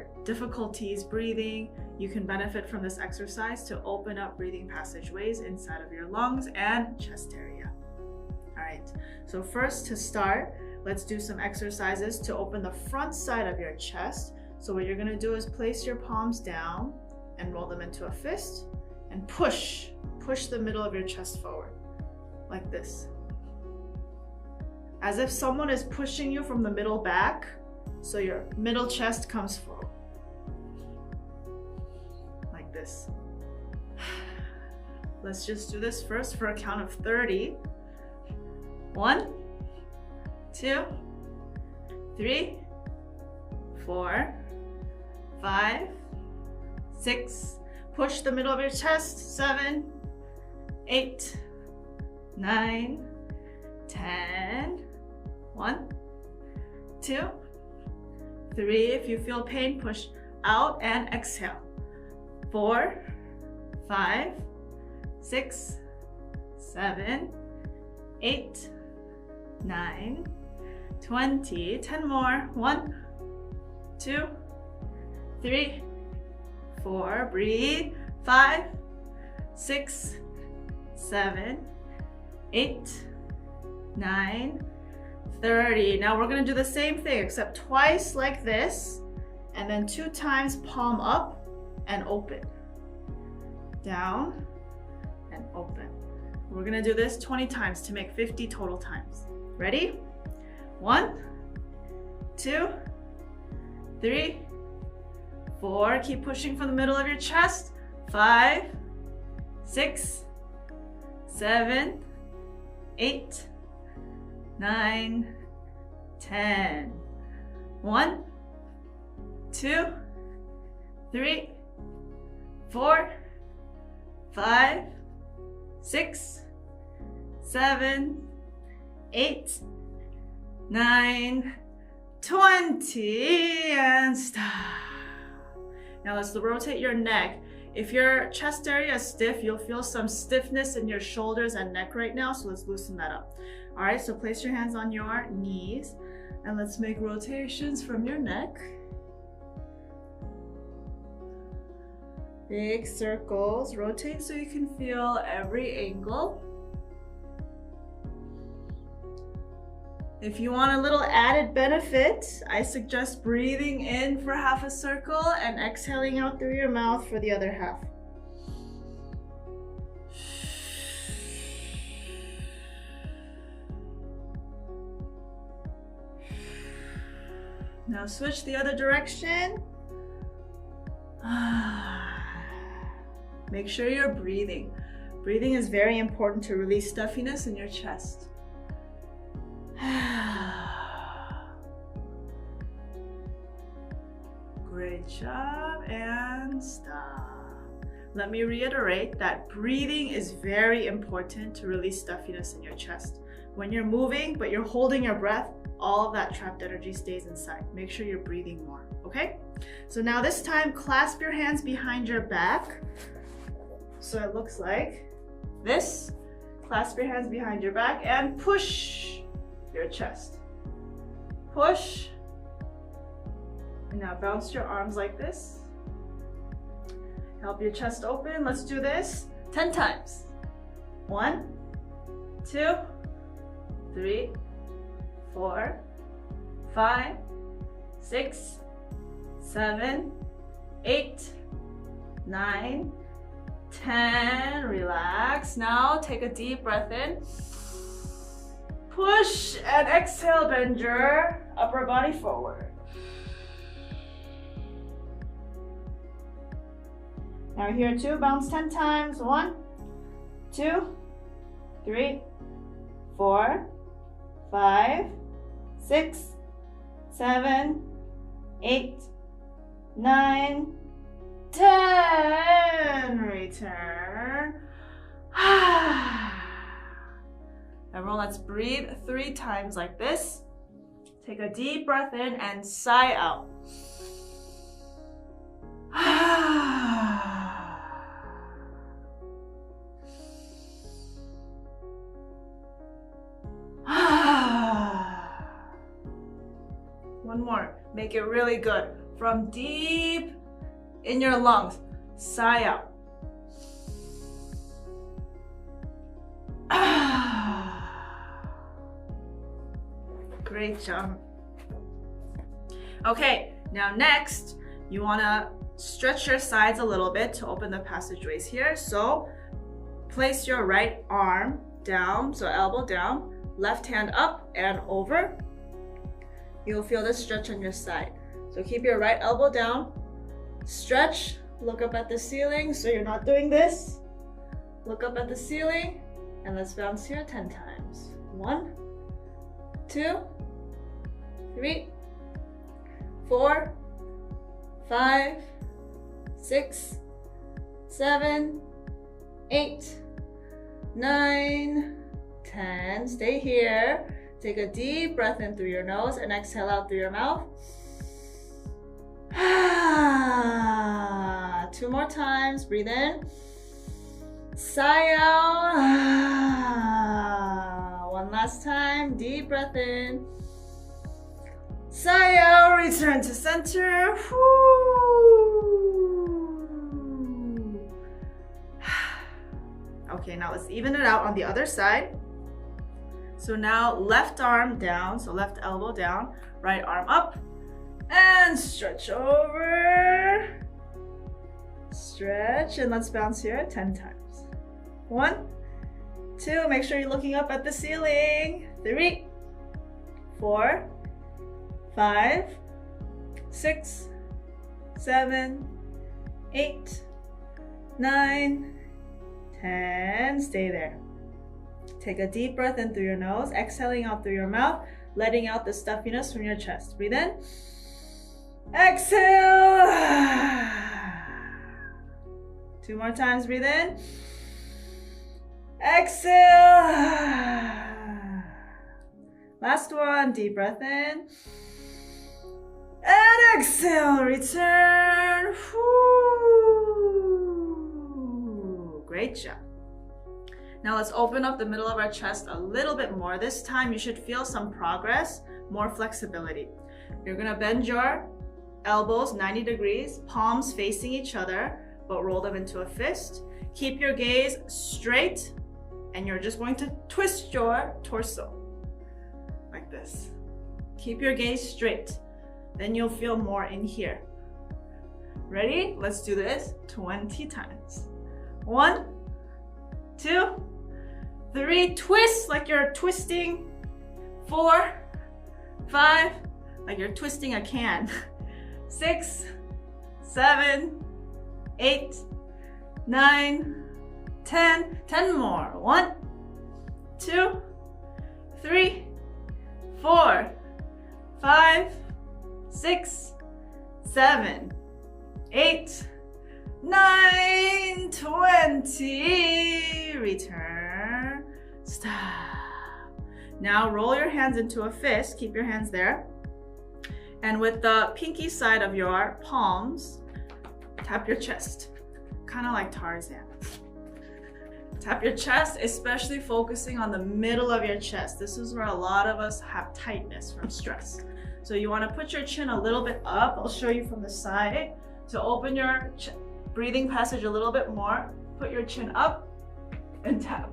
or difficulties breathing, you can benefit from this exercise to open up breathing passageways inside of your lungs and chest area. All right, so first to start, let's do some exercises to open the front side of your chest. So what you're gonna do is place your palms down and roll them into a fist and push the middle of your chest forward, like this. As if someone is pushing you from the middle back, so your middle chest comes forward. Like this. Let's just do this first for a count of 30. 1, 2, 3, 4, 5, 6. Push the middle of your chest. 7, 8, 9, 10. 1, 2, 3. If you feel pain, push out and exhale. 4, 5, 6, 7, 8, 9, 20. 10 more. 1, 2, 3, 4. Breathe. 5, 6, 7, 8, 9, 30. Now we're gonna do the same thing except twice like this, and then 2 times palm up and open. Down and open. We're gonna do this 20 times to make 50 total times. Ready? 1, 2, 3, 4. Keep pushing from the middle of your chest. 5, 6, 7, 8, 9, 10. 1, 2, 3, 4, 5, 6, 7, 8, 9, 20, and stop. Now let's rotate your neck. If your chest area is stiff, you'll feel some stiffness in your shoulders and neck right now, so let's loosen that up. All right, so place your hands on your knees and let's make rotations from your neck. Big circles. Rotate so you can feel every angle. If you want a little added benefit, I suggest breathing in for half a circle and exhaling out through your mouth for the other half. Now switch the other direction. Make sure you're breathing. Breathing is very important to release stuffiness in your chest. Great job, and stop. Let me reiterate that breathing is very important to release stuffiness in your chest. When you're moving, but you're holding your breath, all of that trapped energy stays inside. Make sure you're breathing more, okay? So now this time, clasp your hands behind your back. So it looks like this. Clasp your hands behind your back and push your chest. Push. And now bounce your arms like this. Help your chest open. Let's do this 10 times. 1, 2, 3, 4, 5, 6, 7, 8, 9, 10. Relax. Now take a deep breath in. Push and exhale, bend your upper body forward. Now here too, bounce 10 times. 1, 2, 3, 4, 5, 6, 7, 8, 9, 10. Return. Everyone, let's breathe 3 times like this. Take a deep breath in and sigh out. One more. Make it really good. from deep in your lungs. Sigh out. Great job. Okay, now next, you wanna stretch your sides a little bit to open the passageways here. So place your right arm down, so elbow down, left hand up and over. You'll feel this stretch on your side. So keep your right elbow down, stretch, look up at the ceiling so you're not doing this. Look up at the ceiling and let's bounce here 10 times. 1, 2, 3, 4, 5, 6, 7, 8, 9, 10. Stay here. Take a deep breath in through your nose and exhale out through your mouth. 2 more times. Breathe in. Sigh out. 1 last time. Deep breath in. Sigh out. Return to center. Okay, now let's even it out on the other side. So now left arm down, so left elbow down, right arm up, and stretch over. Stretch, and let's bounce here 10 times. 1, 2, make sure you're looking up at the ceiling. 3, 4, 5, 6, 7, 8, 9, 10. Stay there. Take a deep breath in through your nose, exhaling out through your mouth, letting out the stuffiness from your chest. Breathe in. Exhale. 2 more times. Breathe in. Exhale. Last one. Deep breath in. And exhale. Return. Whew. Great job. Now let's open up the middle of our chest a little bit more. This time you should feel some progress, more flexibility. You're gonna bend your elbows 90 degrees, palms facing each other, but roll them into a fist. Keep your gaze straight, and you're just going to twist your torso like this. Keep your gaze straight. Then you'll feel more in here. Ready? Let's do this 20 times. 1, 2, 3, twist like you're twisting. 4, 5, like you're twisting a can. 6, 7, 8, 9, 10. 10 more. 1, 2, 3, 4, 5, 6, 7, 8, 9, 20. Return. Stop. Now roll your hands into a fist. Keep your hands there. And with the pinky side of your palms, tap your chest. Kind of like Tarzan. Tap your chest, especially focusing on the middle of your chest. This is where a lot of us have tightness from stress. So you want to put your chin a little bit up. I'll show you from the side. To open your breathing passage a little bit more, put your chin up and tap.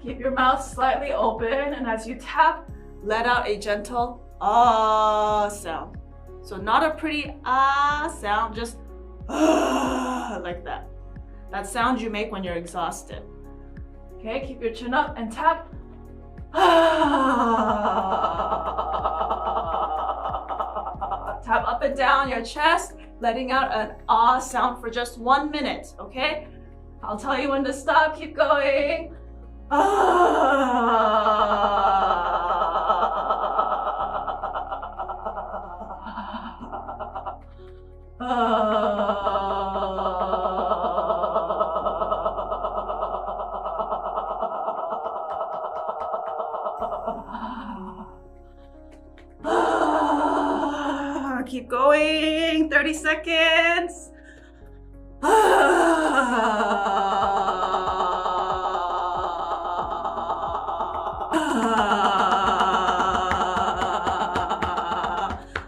Keep your mouth slightly open, and as you tap, let out a gentle ah sound. So not a pretty ah sound, just ah like that. That sound you make when you're exhausted. Okay, keep your chin up and tap. Ah. Tap up and down your chest, letting out an ah sound for just 1 minute, okay? I'll tell you when to stop, keep going. Keep going, 30 seconds.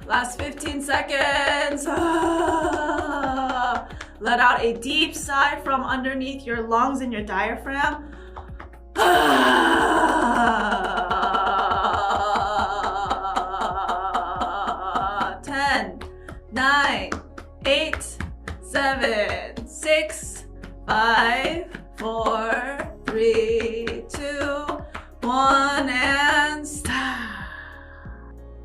Last Let out a deep sigh from underneath your lungs and your diaphragm. 10, 9, 8, 7, 6, 5, 4, 3, 2, 1, and stop.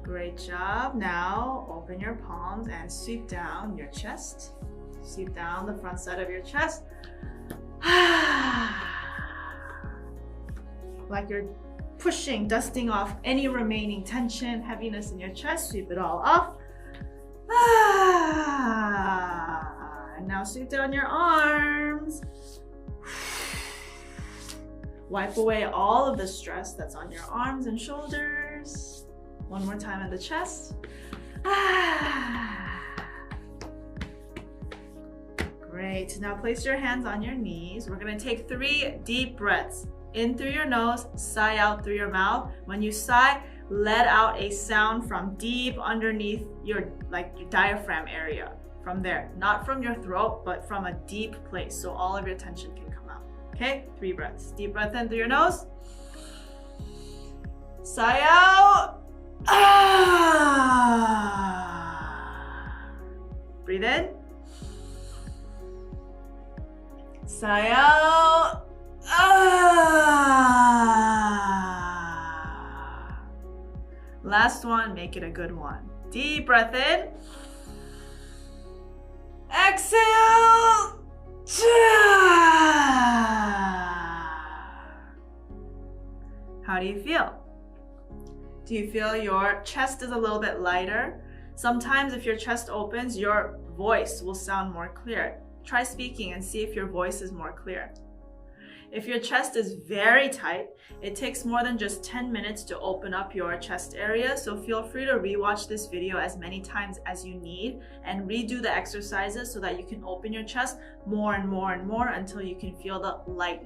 Great job. Now open your palms and sweep down your chest. Sweep down the front side of your chest. Like you're pushing, dusting off any remaining tension, heaviness in your chest. Sweep it all off. And now sweep down your arms. Wipe away all of the stress that's on your arms and shoulders. One more time in the chest. Great. Now place your hands on your knees. We're going to take 3 deep breaths. In through your nose, sigh out through your mouth. When you sigh, let out a sound from deep underneath your diaphragm area. From there, not from your throat, but from a deep place, so all of your tension can come out. Okay, 3 breaths. Deep breath in through your nose. Sigh out. Breathe in. Sigh out. Last one, make it a good one. Deep breath in. Exhale. How do you feel? Do you feel your chest is a little bit lighter? Sometimes if your chest opens, your voice will sound more clear. Try speaking and see if your voice is more clear. If your chest is very tight, it takes more than just 10 minutes to open up your chest area, so feel free to rewatch this video as many times as you need and redo the exercises so that you can open your chest more and more and more until you can feel the light